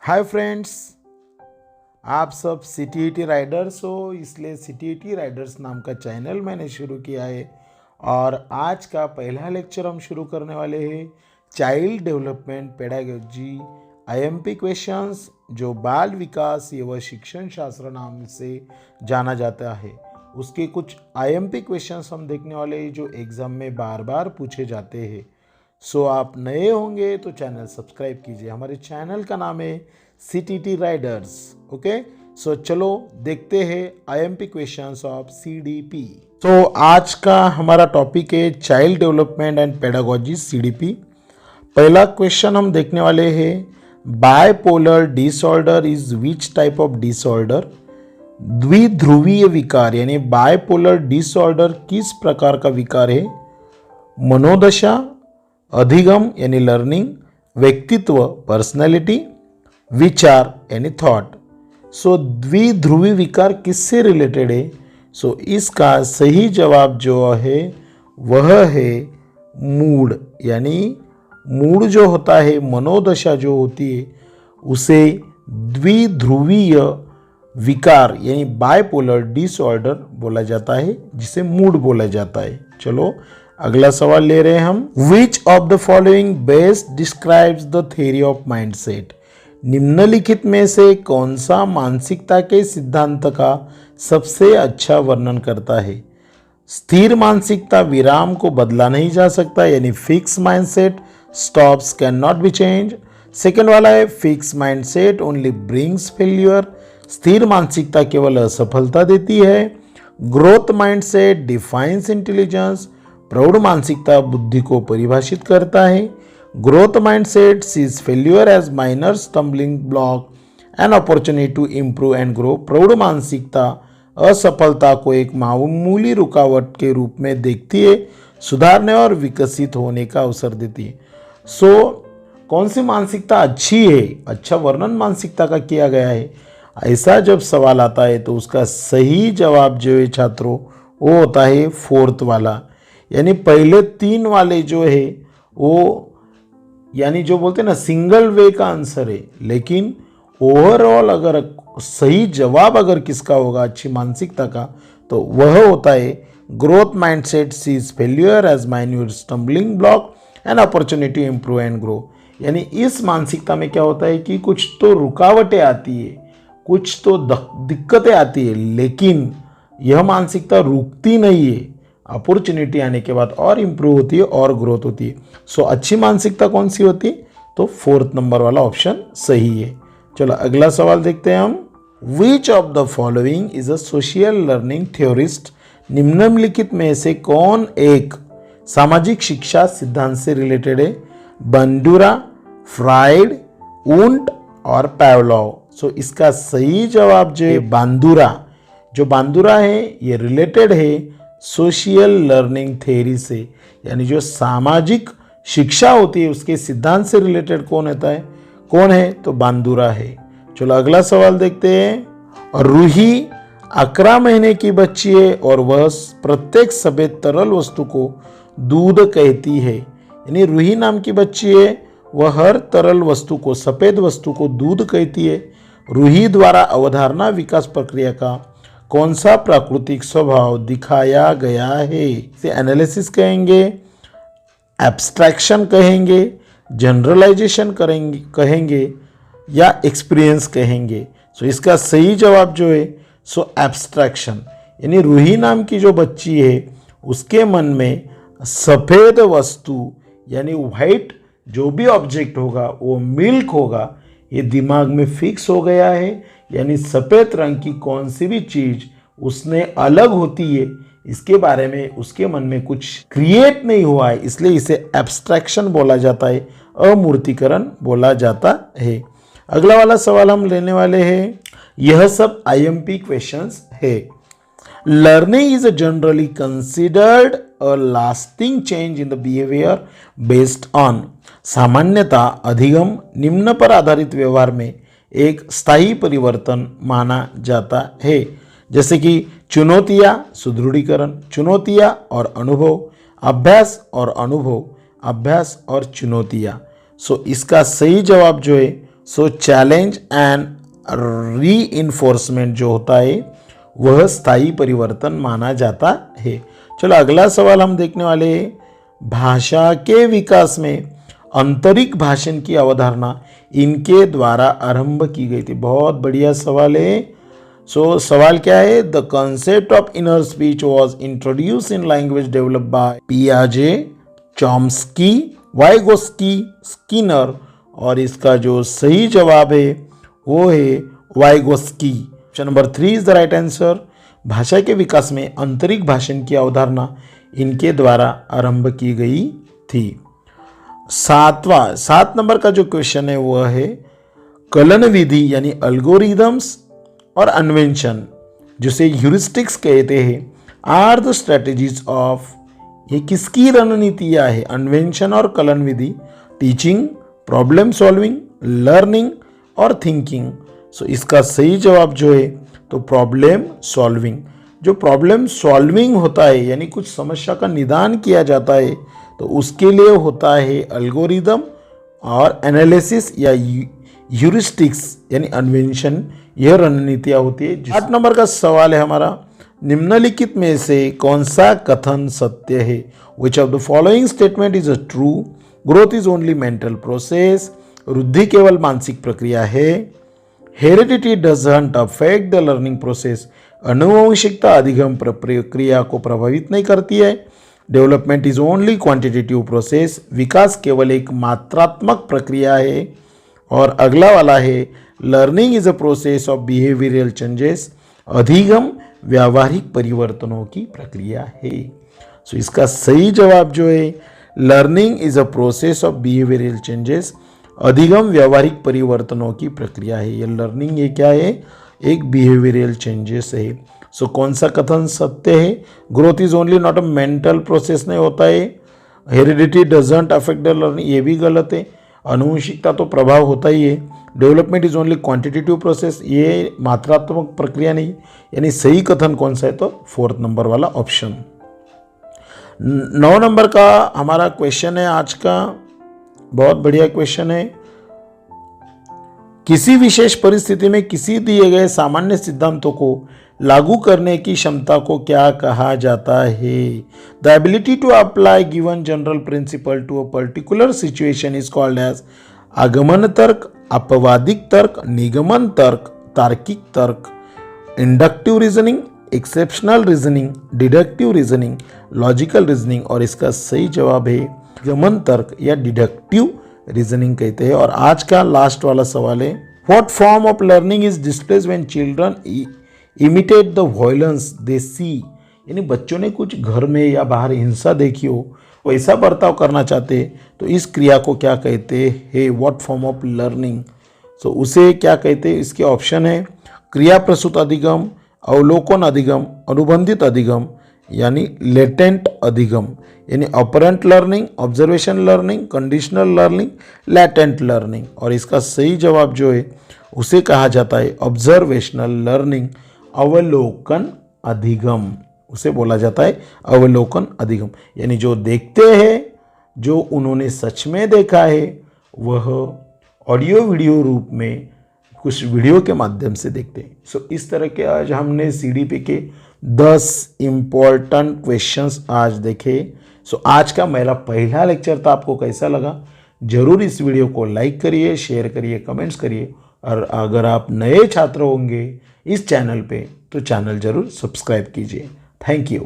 Hi friends, आप सब CTET Riders हो, इसलिए CTET राइडर्स नाम का चैनल मैंने शुरू किया है। और आज का पहला लेक्चर हम शुरू करने वाले हैं child development pedagogy IMP questions, जो बाल विकास एवं शिक्षण शास्त्र नाम से जाना जाता है। उसके कुछ IMP क्वेश्चंस हम देखने वाले हैं जो एग्ज़ाम में बार बार पूछे जाते हैं। सो आप नए होंगे तो चैनल सब्सक्राइब कीजिए। हमारे चैनल का नाम है CTET राइडर्स। ओके, सो चलो देखते हैं IMP क्वेश्चंस ऑफ CDP। तो आज का हमारा टॉपिक है child development and pedagogy CDP। पहला क्वेश्चन हम देखने वाले हैं, bipolar disorder is which type of disorder. द्विध्रुवीय विकार यानी बायपोलर डिसऑर्डर किस प्रकार का विकार है। मनोदशा, अधिगम यानी लर्निंग, व्यक्तित्व पर्सनैलिटी, विचार यानी थॉट। सो द्विध्रुवी विकार किससे रिलेटेड है। सो इसका सही जवाब जो है वह है मूड, यानी मूड जो होता है, मनोदशा जो होती है, उसे द्विध्रुवीय विकार यानी बायपोलर डिसऑर्डर बोला जाता है, जिसे मूड बोला जाता है। चलो अगला सवाल ले रहे हैं हम। विच of the following best describes the theory of mindset. निम्नलिखित में से कौन सा मानसिकता के सिद्धांत का सबसे अच्छा वर्णन करता है। स्थिर मानसिकता विराम को बदला नहीं जा सकता, यानी fix mindset stops can not be change. Second वाला है fix mindset only brings failure. स्थिर मानसिकता केवल असफलता देती है। Growth mindset defines intelligence. प्रौढ़ मानसिकता बुद्धि को परिभाषित करता है। Growth mindset sees failure as minor stumbling block and opportunity to improve and grow. प्रौढ़ मानसिकता असफलता को एक मामूली रुकावट के रूप में देखती है, सुधारने और विकसित होने का अवसर देती है। सो कौन सी मानसिकता अच्छी है, अच्छा वर्णन मानसिकता का किया गया है, ऐसा जब सवाल आता है तो उसका सही जवाब जो है छात्रों वो होता है फोर्थ वाला, यानी पहले तीन वाले जो है वो यानी जो बोलते हैं ना सिंगल वे का आंसर है। लेकिन ओवरऑल अगर सही जवाब अगर किसका होगा अच्छी मानसिकता का, तो वह होता है growth mindset sees failure as minor stumbling block and opportunity improve and grow. यानी इस मानसिकता में क्या होता है कि कुछ तो रुकावटें आती है, कुछ तो दिक्कतें आती है, लेकिन यह मानसिकता रुकती नहीं है। अपॉर्चुनिटी आने के बाद और इम्प्रूव होती है और ग्रोथ होती है। सो अच्छी मानसिकता कौन सी होती है, तो फोर्थ नंबर वाला ऑप्शन सही है। चलो अगला सवाल देखते हैं हम। विच of the following is a social learning theorist. निम्नलिखित में से कौन एक सामाजिक शिक्षा सिद्धांत से रिलेटेड है। बंडूरा, फ्राइड, ऊंट और पैवलोव। सो इसका सही जवाब जो है बांदुरा। जो बांदुरा है ये रिलेटेड है सोशल लर्निंग थ्योरी से, यानी जो सामाजिक शिक्षा होती है उसके सिद्धांत से रिलेटेड कौन है, तो बांदुरा है। चलो अगला सवाल देखते हैं। रूही 11 महीने की बच्ची है और वह प्रत्येक सफेद तरल वस्तु को दूध कहती है। यानी रूही नाम की बच्ची है, वह हर तरल वस्तु को, सफेद वस्तु को दूध कहती है। रूही द्वारा अवधारणा विकास प्रक्रिया का कौन सा प्राकृतिक स्वभाव दिखाया गया है। इसे एनालिसिस कहेंगे, एब्स्ट्रैक्शन कहेंगे, जनरलाइजेशन कहेंगे या एक्सपीरियंस कहेंगे। सो इसका सही जवाब जो है सो एब्स्ट्रैक्शन, यानी रूही नाम की जो बच्ची है उसके मन में सफ़ेद वस्तु यानी वाइट जो भी ऑब्जेक्ट होगा वो मिल्क होगा, ये दिमाग में फिक्स हो गया है। यानी सफ़ेद रंग की कौन सी भी चीज़ उसने अलग होती है, इसके बारे में उसके मन में कुछ क्रिएट नहीं हुआ है, इसलिए इसे एब्स्ट्रैक्शन बोला जाता है, अमूर्तिकरण बोला जाता है। अगला वाला सवाल हम लेने वाले हैं। यह सब IMP क्वेश्चंस है। Learning is generally considered a lasting change in the behaviour based on. सामान्यतः अधिगम निम्न पर आधारित व्यवहार में एक स्थायी परिवर्तन माना जाता है, जैसे कि चुनौतियाँ सुदृढ़ीकरण, चुनौतियाँ और अनुभव, अभ्यास और अनुभव, अभ्यास और चुनौतियाँ। सो इसका सही जवाब जो है सो चैलेंज एंड रीइंफोर्समेंट जो होता है वह स्थायी परिवर्तन माना जाता है। चलो अगला सवाल हम देखने वाले हैं, भाषा के विकास में आंतरिक भाषण की अवधारणा इनके द्वारा आरंभ की गई थी। बहुत बढ़िया सवाल है। सो सवाल क्या है, the concept of inner speech was introduce in language develop by पियाजे, चॉम्स्की, वाइगोस्की, स्किनर, और इसका जो सही जवाब है वो है Vygotsky. Option number 3 is the right answer. भाषा के विकास में आंतरिक भाषण की अवधारणा इनके द्वारा आरंभ की गई थी। 7 नंबर का जो क्वेश्चन है वह है, कलन विधि यानी अल्गोरिदम्स और अन्वेंशन जिसे ह्यूरिस्टिक्स कहते हैं, आर द स्ट्रेटेजीज ऑफ, ये किसकी रणनीतियां है, अन्वेंशन और कलन विधि, टीचिंग, प्रॉब्लम सॉल्विंग, लर्निंग और थिंकिंग। सो इसका सही जवाब जो है तो प्रॉब्लम सॉल्विंग। जो प्रॉब्लम सॉल्विंग होता है यानी कुछ समस्या का निदान किया जाता है तो उसके लिए होता है अल्गोरिदम और एनालिसिस या ह्यूरिस्टिक्स यानी अन्वेंशन, यह रणनीतियाँ होती है। 8 नंबर का सवाल है हमारा, निम्नलिखित में से कौन सा कथन सत्य है, which of the following statement is a true, growth is only mental process, वृद्धि केवल मानसिक प्रक्रिया है, heredity doesn't affect the learning process, अनुवंशिकता अधिगम प्रक्रिया को प्रभावित नहीं करती है, development is only quantitative process, विकास केवल एक मात्रात्मक प्रक्रिया है, और अगला वाला है learning is a process of behavioural changes, अधिगम व्यावहारिक परिवर्तनों की प्रक्रिया है। सो इसका सही जवाब जो है learning is a process of behavioural changes, अधिगम व्यावहारिक परिवर्तनों की प्रक्रिया है। ये लर्निंग ये क्या है, एक बिहेवियरल चेंजेस है। सो कौन सा कथन सत्य है, growth is only not a mental process नहीं होता है, heredity doesn't affect the learning ये भी गलत है, अनुवंशिकता तो प्रभाव होता ही है, development is only quantitative process ये मात्रात्मक प्रक्रिया नहीं, यानी सही कथन कौन सा है तो 4th नंबर वाला ऑप्शन। 9 नंबर का हमारा क्वेश्चन है आज का, बहुत बढ़िया क्वेश्चन है, किसी विशेष परिस्थिति में किसी दिए गए सामान्य सिद्धांतों को लागू करने की क्षमता को क्या कहा जाता है, the ability to apply given general principle to a particular situation is called as आगमन तर्क, अपवादिक तर्क, निगमन तर्क, तार्किक तर्क, inductive reasoning, exceptional reasoning, deductive reasoning, logical reasoning, और इसका सही जवाब है निगमन तर्क या डिडक्टिव रीजनिंग कहते हैं। और आज का लास्ट वाला सवाल है, what form of learning is displace when children imitate the violence they see, यानी बच्चों ने कुछ घर में या बाहर हिंसा देखी हो वैसा बर्ताव करना चाहते तो इस क्रिया को क्या कहते हैं, व्हाट फॉर्म ऑफ लर्निंग। सो उसे क्या कहते हैं, इसके ऑप्शन है क्रिया प्रसूत अधिगम, अवलोकन अधिगम, अनुबंधित अधिगम यानी लेटेंट अधिगम, यानी operant learning, observation learning, conditional learning, latent learning, और इसका सही जवाब जो है उसे कहा जाता है ऑब्जर्वेशनल लर्निंग, अवलोकन अधिगम, उसे बोला जाता है अवलोकन अधिगम, यानी जो देखते हैं, जो उन्होंने सच में देखा है वह ऑडियो वीडियो रूप में कुछ वीडियो के माध्यम से देखते हैं। सो इस तरह के आज हमने CDP के 10 इम्पॉर्टेंट क्वेश्चंस आज देखे। सो आज का मेरा पहला लेक्चर था, आपको कैसा लगा जरूर इस वीडियो को लाइक करिए, शेयर करिए, कमेंट्स करिए, और अगर आप नए छात्र होंगे इस चैनल पे तो चैनल जरूर सब्सक्राइब कीजिए। Thank you.